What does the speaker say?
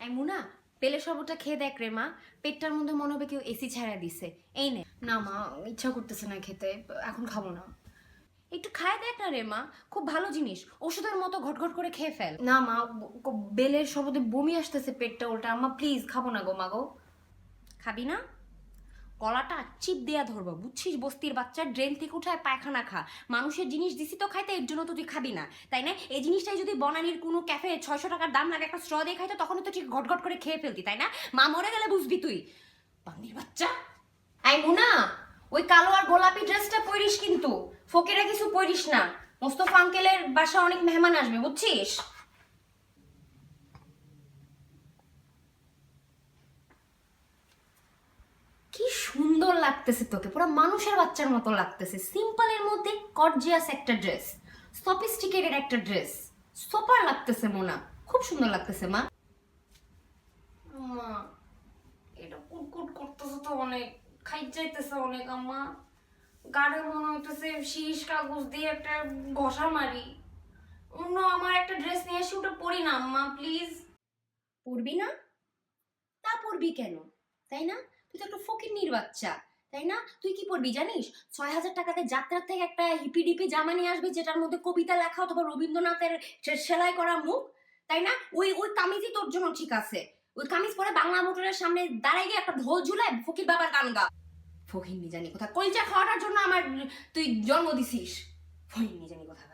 এই মুনা, পেলে শরবতটা খেয়ে দেখ রে মা। পেটটার মধ্যে মনে হবে কেউ এসি ছাড়া দিছে। এই নে। না মা, ইচ্ছা করতেছে না খেতে, এখন খাবো না। একটু খায় দেখ না রে মা, খুব ভালো জিনিস। ওষুধের মতো ঘটঘট করে খেয়ে ফেল। না মা, বেলের শরবতে বমি আসতেছে, পেটটা ওটা। আম্মা প্লিজ, খাবো না গো মা গো। খাবি না? গলাটা চিপ দেয়া ধরবো, বুঝছিস? বস্তির বাচ্চা, ড্রেন থেকে উঠায় পায়খানা খা। মানুষের জিনিস দিছি তো খাইতে, এর জন্য তো তুই খাবি না, তাই না? এই জিনিসটাই যদি বনানীর কোনো ক্যাফে 600 টাকার দাম লাগে একটা স্ট্র দিয়ে খাইতো, তখন তো ঠিক ঘটঘট করে খেয়ে ফেলতি, তাই না? মা মরে গেলে বুঝবি তুই, বান্দির বাচ্চা। আই মুনা, ওই কালো আর গোলাপি ড্রেসটা পরিস কিন্তু। ফকিরা কিছু পরিস না। মোস্তফা আঙ্কেলের বাসা অনেক মেহমান আসবে, বুঝছিস? কি সুন্দর লাগতেছে তোকে, পুরো মানুষের বাচ্চার মতো লাগতেছে। সিম্পলের মধ্যে গর্জিয়াস একটা ড্রেস, সফিস্টিকেটেড একটা ড্রেস, সুপার লাগতেছে মোনা, খুব সুন্দর লাগতেছে মা। আম্মা, এটা কুটকুট করতেছে তো অনেক, খাই যাইতেছে অনেক আম্মা। গাড়ে মনে হইতেছে শীষ কাগজ দিয়ে একটা ঘষা মারি। অন্য আমার একটা ড্রেস নিয়ে এসে ওটা পরি না আম্মা প্লিজ। পড়বি না? তা পড়বি কেন, তাই না? তুই তো একটা ফকিন্নির বাচ্চা, তাই না? তুই কি পড়বি জানিস? 6,000 টাকাতে যাত্রার থেকে একটা হিপি জামা নিয়ে আসবি, যেটার মধ্যে কবিতা লেখা অথবা রবীন্দ্রনাথের সেলাই করা মুখ, তাই না? ওই ওই কামিজই তোর জন্য ঠিক আছে। ওই কামিজ পরে বাংলা মোটরের সামনে দাঁড়াই গিয়ে একটা ঢোল ঝুলায় ফকির বাবার গান গা। ফকিন্নি জানি কোথা, কলজা খাওয়াটার জন্য আমার তুই জন্ম দিছিস। ফকিন্নি জানি কোথা।